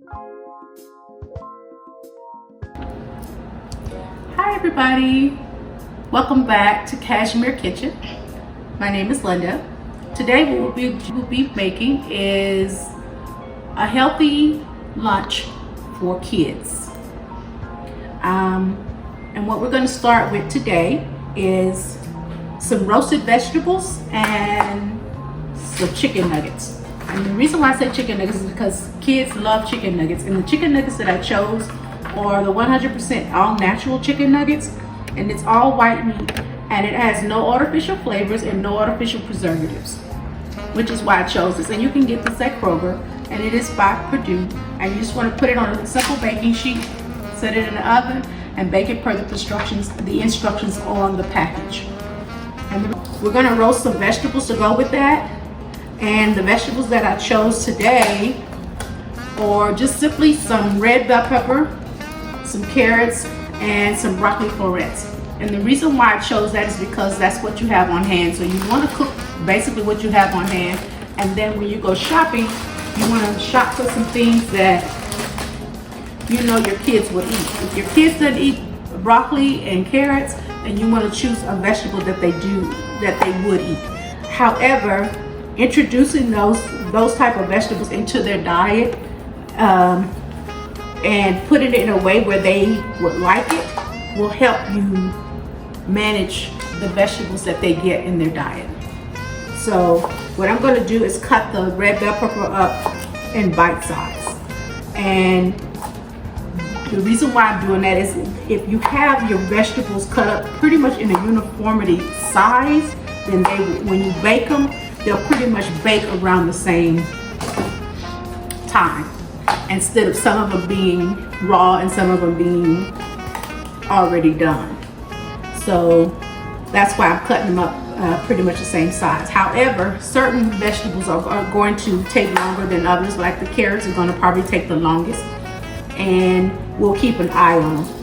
Hi everybody, welcome back to Cashmere Kitchen. My name is Linda. Today what we'll be making is a healthy lunch for kids. And what we're going to start with today is some roasted vegetables and some chicken nuggets. And the reason why I say chicken nuggets is because kids love chicken nuggets, and the chicken nuggets that I chose are the 100% all natural chicken nuggets, and it's all white meat, and it has no artificial flavors and no artificial preservatives, which is why I chose this. And you can get this at Kroger, and it is by Purdue, and you just want to put it on a simple baking sheet, set it in the oven, and bake it per the instructions on the package. And we're going to roast some vegetables to go with that. And the vegetables that I chose today are just simply some red bell pepper, some carrots, and some broccoli florets. And the reason why I chose that is because that's what you have on hand. So you want to cook basically what you have on hand, and then when you go shopping, you want to shop for some things that you know your kids would eat. If your kids don't eat broccoli and carrots, then you want to choose a vegetable that they would eat. However, introducing those type of vegetables into their diet and putting it in a way where they would like it will help you manage the vegetables that they get in their diet. So what I'm going to do is cut the red bell pepper up in bite size. And the reason why I'm doing that is if you have your vegetables cut up pretty much in a uniformity size, then when you bake them, they'll pretty much bake around the same time, instead of some of them being raw and some of them being already done. So that's why I'm cutting them up pretty much the same size. However, certain vegetables are going to take longer than others, like the carrots are going to probably take the longest, and we'll keep an eye on them.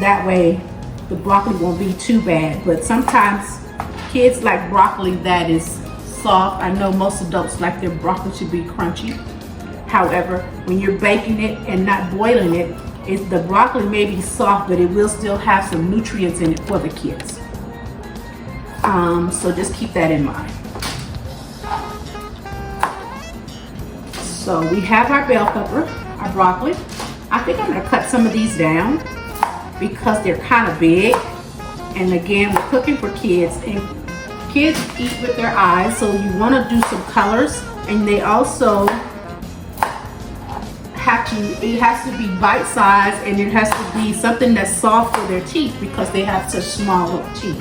That way the broccoli won't be too bad, but sometimes kids like broccoli that is soft. I know most adults like their broccoli to be crunchy. However, when you're baking it and not boiling it, the broccoli may be soft, but it will still have some nutrients in it for the kids. So just keep that in mind. So we have our bell pepper, our broccoli. I think I'm going to cut some of these down because they're kind of big. And again, we're cooking for kids, and kids eat with their eyes, so you want to do some colors, and they also it has to be bite size, and it has to be something that's soft for their teeth because they have such small little teeth.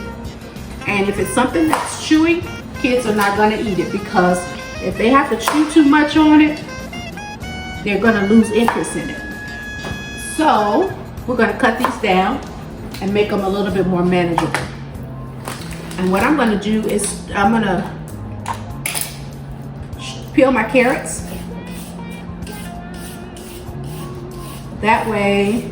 And if it's something that's chewy, kids are not going to eat it, because if they have to chew too much on it, they're going to lose interest in it. So we're going to cut these down and make them a little bit more manageable. And what I'm going to do is I'm going to peel my carrots. That way,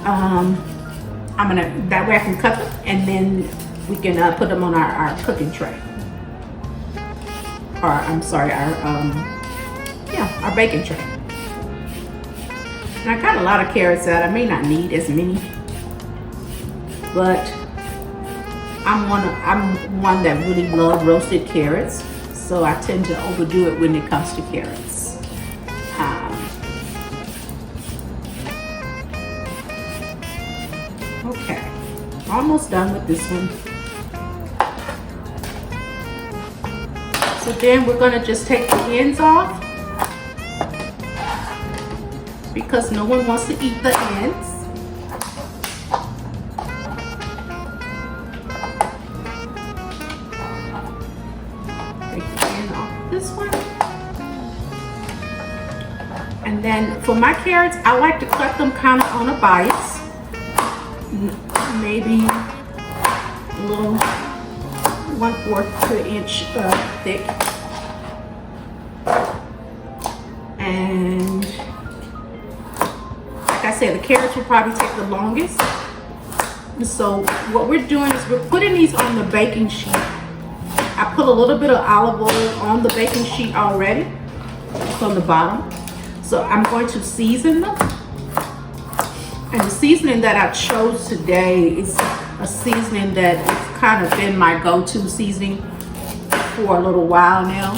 that way I can cut them, and then we can put them on our cooking tray. Or I'm sorry, our baking tray. And I got a lot of carrots out. I may not need as many, but I'm one that really loves roasted carrots, so I tend to overdo it when it comes to carrots. Okay, almost done with this one. So then we're going to just take the ends off, because no one wants to eat the ends. This one. And then for my carrots, I like to cut them kind of on a bias, maybe a little 1/4 to an inch thick. And like I said, the carrots will probably take the longest. So what we're doing is we're putting these on the baking sheet. I put a little bit of olive oil on the baking sheet already. It's on the bottom. So I'm going to season them. And the seasoning that I chose today is a seasoning that it's kind of been my go-to seasoning for a little while now,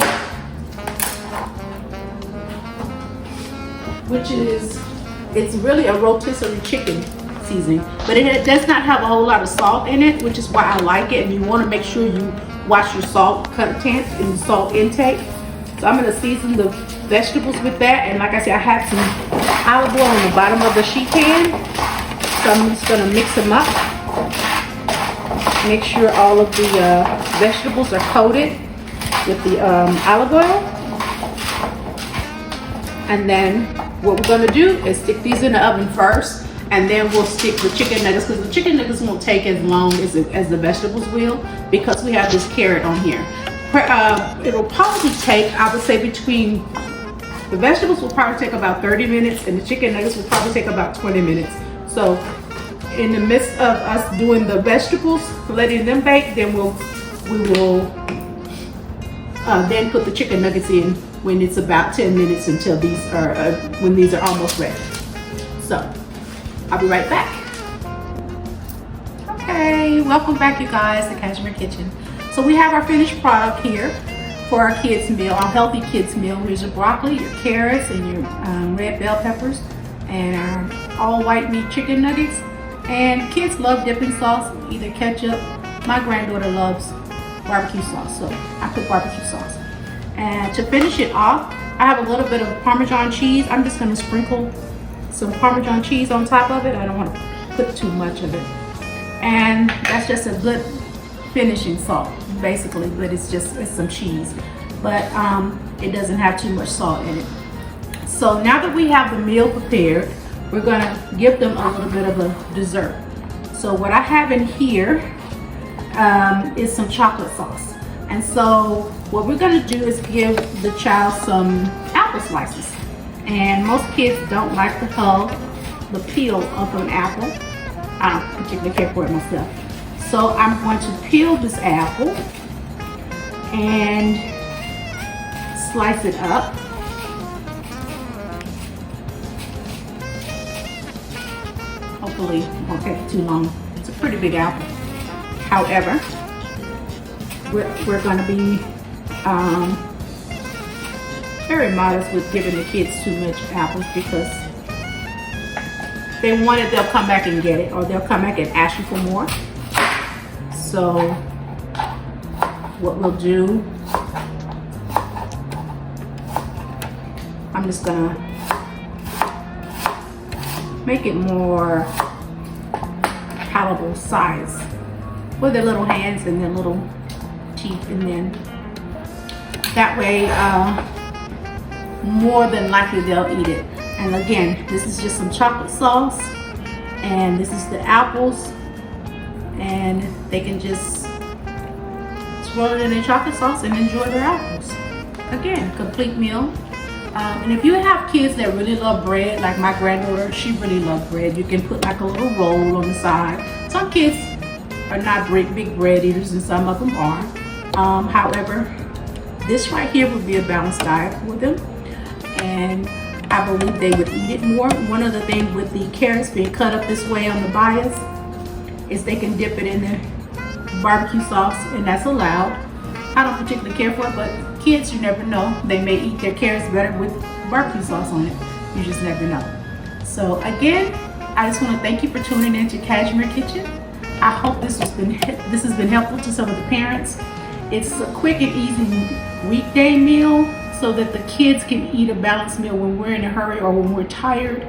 which is, it's really a rotisserie chicken seasoning, but it does not have a whole lot of salt in it, which is why I like it. And you want to make sure you watch your salt content and salt intake. So I'm going to season the vegetables with that. And like I said, I have some olive oil on the bottom of the sheet pan, so I'm just going to mix them up. Make sure all of the vegetables are coated with the olive oil. And then what we're going to do is stick these in the oven first, and then we'll stick the chicken nuggets, because the chicken nuggets won't take as long as the vegetables will, because we have this carrot on here. It'll probably take, I would say, between the vegetables will probably take about 30 minutes and the chicken nuggets will probably take about 20 minutes. So in the midst of us doing the vegetables, letting them bake, then we will then put the chicken nuggets in when it's about 10 minutes until these are when these are almost ready. So I'll be right back. Okay, welcome back, you guys, to Cashmere Kitchen. So we have our finished product here for our kids meal, our healthy kids meal. Here's your broccoli, your carrots, and your red bell peppers, and our all white meat chicken nuggets. And kids love dipping sauce, either ketchup. My granddaughter loves barbecue sauce, so I put barbecue sauce. And to finish it off, I have a little bit of Parmesan cheese. I'm just going to sprinkle some Parmesan cheese on top of it. I don't want to put too much of it. And that's just a good finishing salt, basically, but it's some cheese. But it doesn't have too much salt in it. So now that we have the meal prepared, we're going to give them a little bit of a dessert. So what I have in here is some chocolate sauce. And so what we're going to do is give the child some apple slices. And most kids don't like the hull, the peel of an apple. I don't particularly care for it myself. So I'm going to peel this apple and slice it up. Hopefully it won't take too long. It's a pretty big apple. However, we're going to be very modest with giving the kids too much apples, because if they want it, they'll come back and get it, or they'll come back and ask you for more. So what we'll do, I'm just gonna make it more palatable size with their little hands and their little teeth, and then that way more than likely they'll eat it. And again, this is just some chocolate sauce, and this is the apples, and they can just swirl it in their chocolate sauce and enjoy their apples. Again, complete meal. And if you have kids that really love bread, like my granddaughter, she really loves bread, you can put like a little roll on the side. Some kids are not big bread eaters, and some of them are. However, this right here would be a balanced diet for them, and I believe they would eat it more. One of the things with the carrots being cut up this way on the bias is they can dip it in the barbecue sauce, and that's allowed. I don't particularly care for it, but kids, you never know. They may eat their carrots better with barbecue sauce on it. You just never know. So again, I just want to thank you for tuning in to Cashmere Kitchen. I hope this has been helpful to some of the parents. It's a quick and easy weekday meal, so that the kids can eat a balanced meal when we're in a hurry or when we're tired,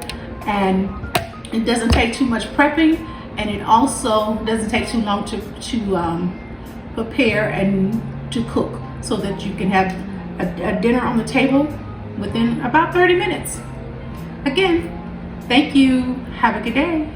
and it doesn't take too much prepping, and it also doesn't take too long to prepare and to cook, so that you can have a dinner on the table within about 30 minutes. Again, thank you. Have a good day.